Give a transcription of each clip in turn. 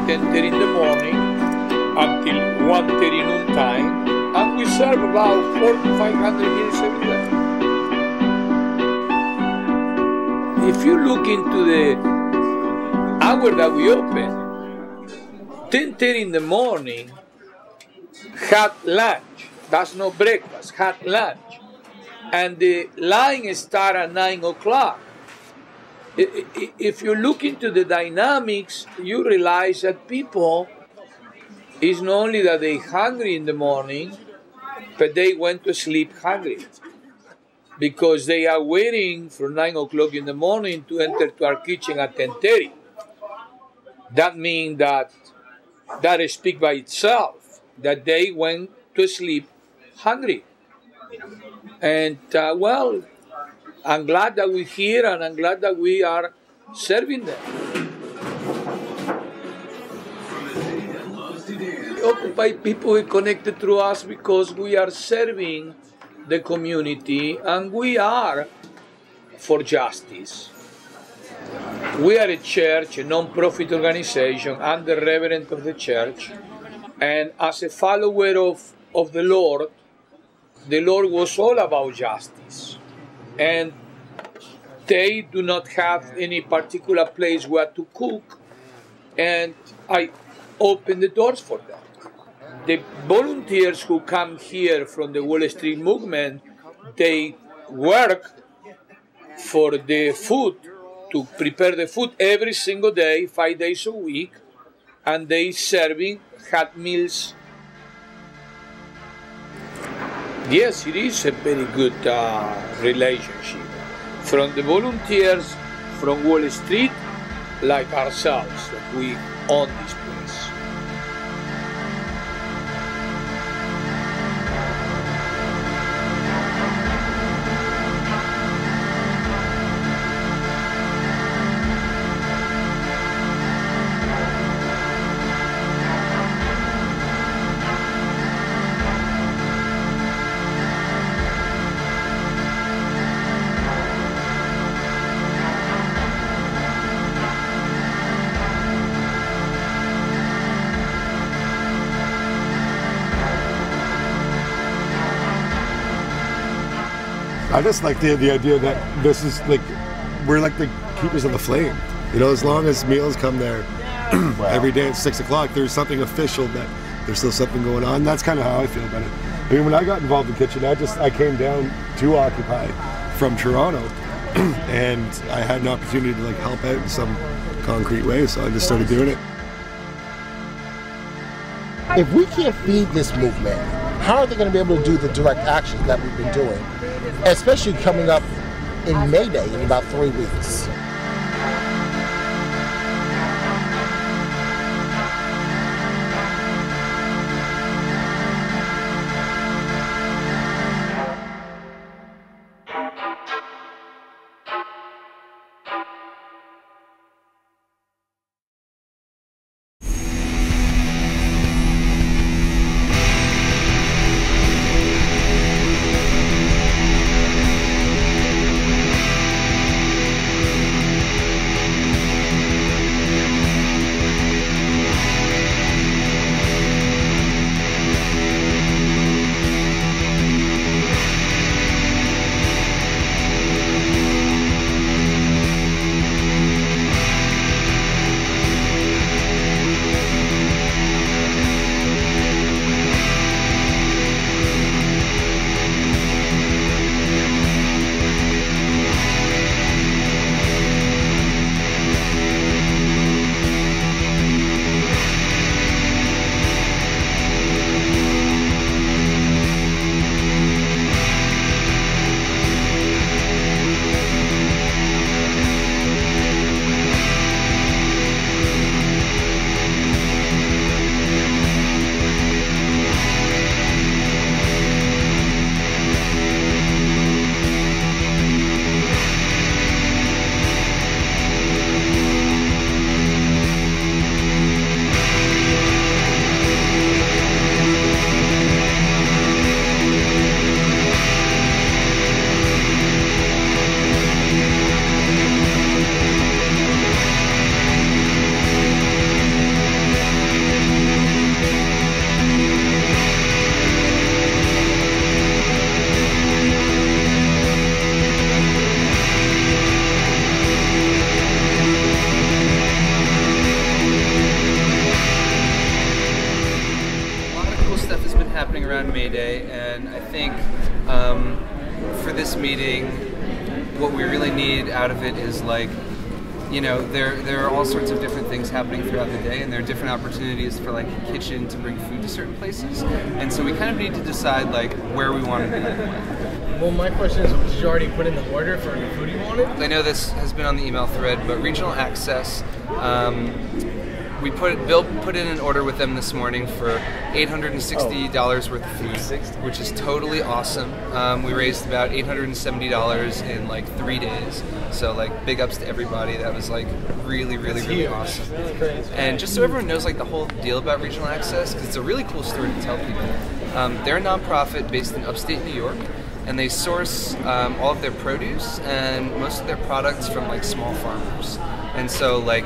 10:30 in the morning until 1:30 noon time, and we serve about 400 to 500 meals every day. If you look into the hour that we open, 10:30 in the morning, had lunch. That's no breakfast, had lunch. And the line starts at 9 o'clock. If you look into the dynamics, you realize that people, it's not only that they're hungry in the morning, but they went to sleep hungry. Because they are waiting from 9 o'clock in the morning to enter to our kitchen at 10:30. That means that speaks by itself, that they went to sleep hungry. And well, I'm glad that we're here, and I'm glad that we are serving them. Occupy people are connected through us because we are serving the community, and we are for justice. We are a church, a non-profit organization. I'm the reverend of the church, and as a follower of the Lord was all about justice. And they do not have any particular place where to cook, and I open the doors for them. The volunteers who come here from the Wall Street movement, they work for the food, to prepare the food every single day, 5 days a week, and they serving hot meals. Yes, it is a very good relationship. From the volunteers from Wall Street, like ourselves, that we own this place. I just like the idea that this is like, we're like the keepers of the flame. You know, as long as meals come there every day at 6 o'clock, there's something official that there's still something going on. That's kind of how I feel about it. I mean, when I got involved in kitchen, I came down to Occupy from Toronto, and I had an opportunity to like help out in some concrete way, so I just started doing it. If we can't feed this movement, how are they going to be able to do the direct actions that we've been doing, especially coming up in May Day in about 3 weeks? happening around May Day, and I think for this meeting, what we really need out of it is like, you know, there are all sorts of different things happening throughout the day, and there are different opportunities for like a kitchen to bring food to certain places, and so we kind of need to decide like where we want to be. Well, my question is, did you already put in the order for the food you wanted? I know this has been on the email thread, but regional access, Bill put in an order with them this morning for $860 worth of food, which is totally awesome. We raised about $870 in like 3 days. So like big ups to everybody. That was like really awesome. That's crazy. And just so everyone knows like the whole deal about regional access, because it's a really cool story to tell people. They're a nonprofit based in upstate New York, and they source all of their produce and most of their products from like small farmers. And so like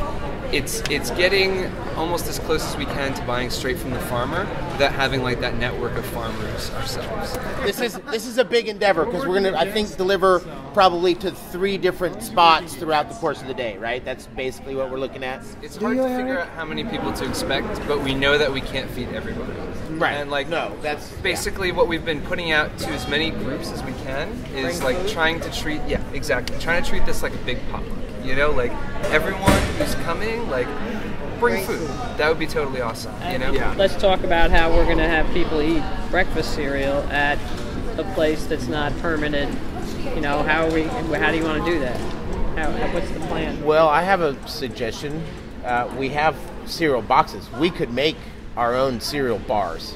it's getting almost as close as we can to buying straight from the farmer without having like that network of farmers ourselves. This is a big endeavor because we're gonna, I think, deliver probably to 3 different spots throughout the course of the day, right? That's basically what we're looking at. It's hard to figure out how many people to expect, but we know that we can't feed everybody. Right. And like, no, that's basically what we've been putting out to as many groups as we can is like trying to treat this like a big potluck. You know, like everyone who's coming, like bring food. That would be totally awesome. You know. Yeah. Let's talk about how we're going to have people eat breakfast cereal at a place that's not permanent. You know, how do you want to do that? What's the plan? Well, I have a suggestion. We have cereal boxes. We could make our own cereal bars.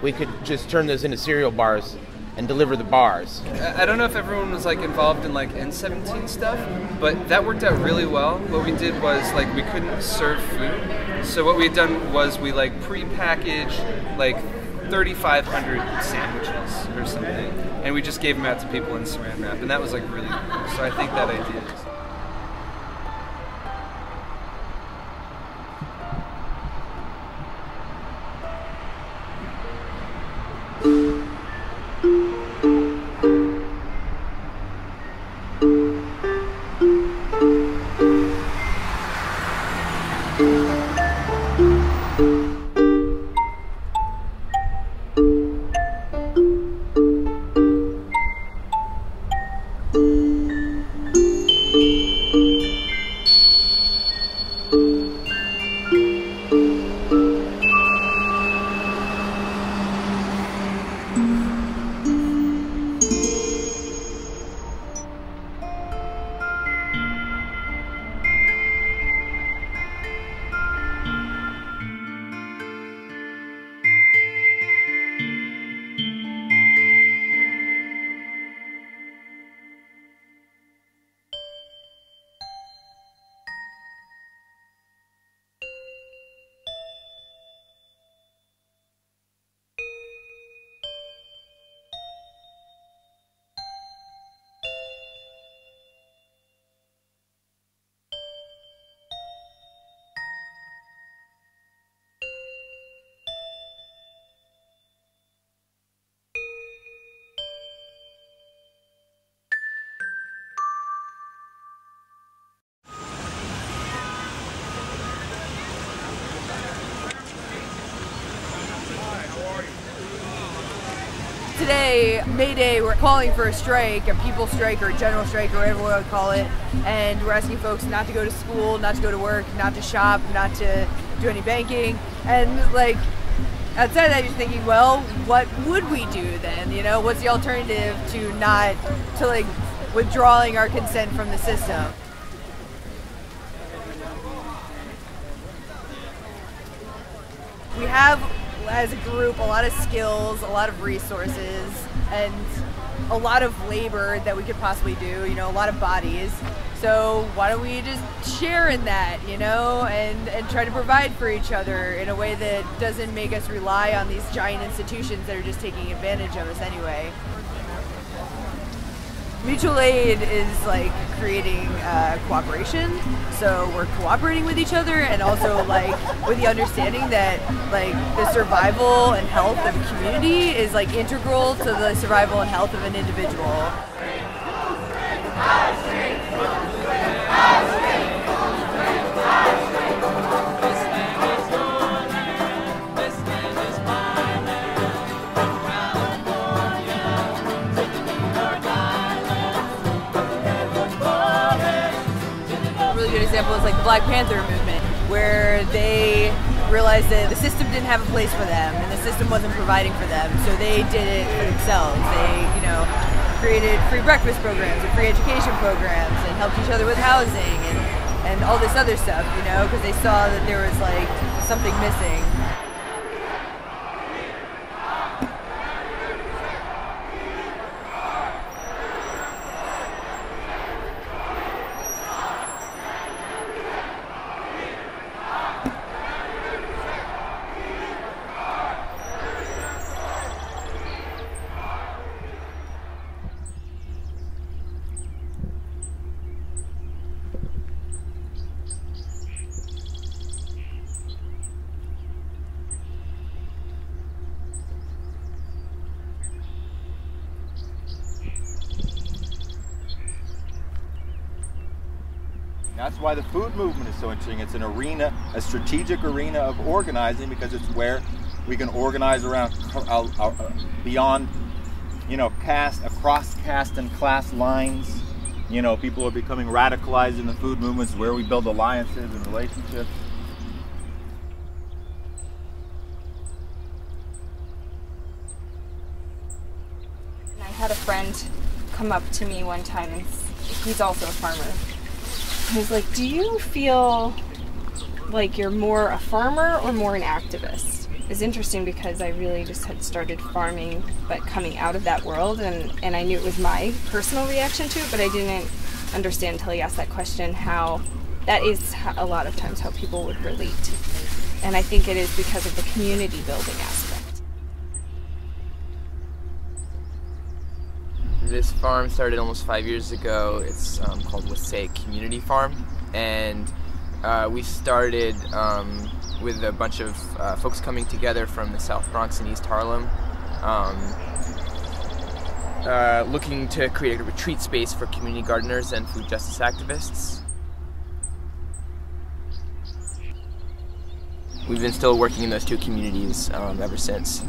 We could just turn those into cereal bars and deliver the bars. I don't know if everyone was like involved in like N17 stuff, but that worked out really well. What we did was like we couldn't serve food, so what we had done was we like pre-packaged like 3,500 sandwiches or something, and we just gave them out to people in saran wrap, and that was like really cool. So I think that idea is. Today, May Day, we're calling for a strike, a people strike or a general strike or whatever we want to call it, and we're asking folks not to go to school, not to go to work, not to shop, not to do any banking, and like outside of that you're thinking, well, what would we do then? You know, what's the alternative to like withdrawing our consent from the system? We have, as a group, a lot of skills, a lot of resources, and a lot of labor that we could possibly do, you know, a lot of bodies. So why don't we just share in that, you know, and try to provide for each other in a way that doesn't make us rely on these giant institutions that are just taking advantage of us anyway. Mutual aid is like creating cooperation, so we're cooperating with each other, and also like with the understanding that like the survival and health of a community is like integral to the survival and health of an individual. example is like the Black Panther movement, where they realized that the system didn't have a place for them and the system wasn't providing for them, so they did it for themselves. They, created free breakfast programs and free education programs and helped each other with housing and all this other stuff, because they saw that there was like something missing. That's why the food movement is so interesting. It's an arena, a strategic arena of organizing, because it's where we can organize around beyond, across caste and class lines. People are becoming radicalized in the food movements, where we build alliances and relationships. I had a friend come up to me one time, and he's also a farmer. He was like, do you feel like you're more a farmer or more an activist? It's interesting because I really just had started farming, but coming out of that world, and I knew it was my personal reaction to it, but I didn't understand until he asked that question how that is a lot of times how people would relate. And I think it is because of the community building aspect. This farm started almost 5 years ago. It's called Wasaic Community Farm, and we started with a bunch of folks coming together from the South Bronx and East Harlem, looking to create a retreat space for community gardeners and food justice activists. We've been still working in those two communities ever since,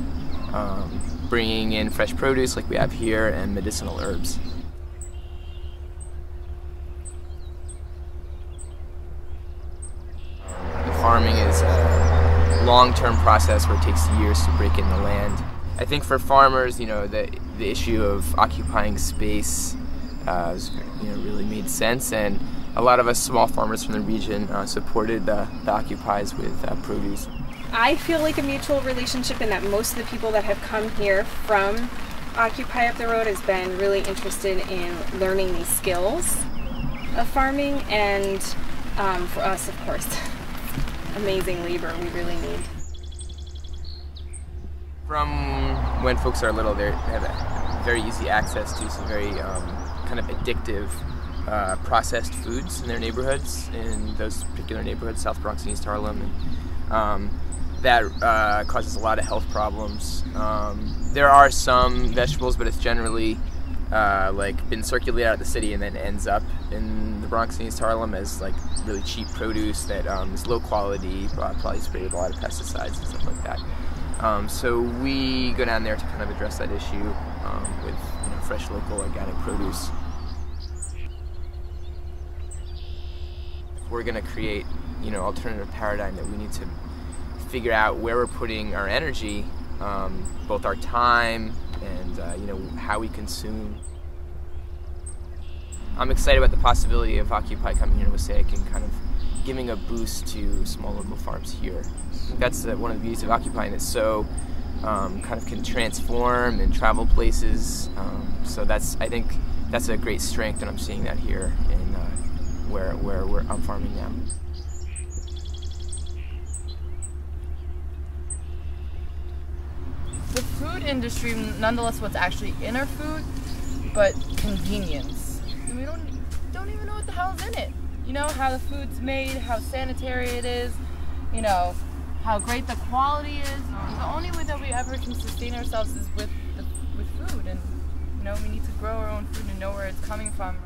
bringing in fresh produce like we have here and medicinal herbs. Farming is a long-term process where it takes years to break in the land. I think for farmers, the issue of occupying space really made sense, and a lot of us small farmers from the region supported the Occupies with produce. I feel like a mutual relationship in that most of the people that have come here from Occupy up the road has been really interested in learning these skills of farming, and for us, of course, amazing labor we really need. From when folks are little, they have a very easy access to some very kind of addictive processed foods in their neighborhoods, in those particular neighborhoods, South Bronx and East Harlem. And, that causes a lot of health problems. There are some vegetables, but it's generally been circulated out of the city and then ends up in the Bronx and East Harlem as really cheap produce that is low quality, probably sprayed with a lot of pesticides and stuff like that. So we go down there to kind of address that issue with fresh, local, organic produce. If we're going to create alternative paradigm, that we need to figure out where we're putting our energy, both our time and how we consume. I'm excited about the possibility of Occupy coming here to Wasaic and kind of giving a boost to small local farms here. I think that's one of the beauties of Occupy, and it's so kind of can transform and travel places. So I think that's a great strength, and I'm seeing that here in where I'm farming now. The food industry, nonetheless, what's actually in our food, but convenience. And we don't even know what the hell's in it. How the food's made, how sanitary it is, how great the quality is. The only way that we ever can sustain ourselves is with food, and we need to grow our own food and know where it's coming from.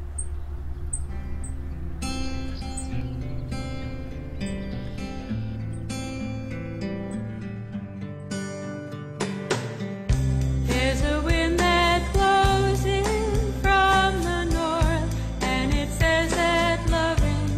There's a wind that blows in from the north, and it says that loving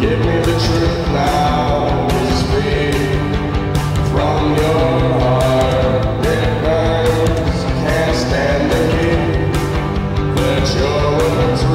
Give me the truth now, is free from your heart. It burns, can't stand the heat that you're willing to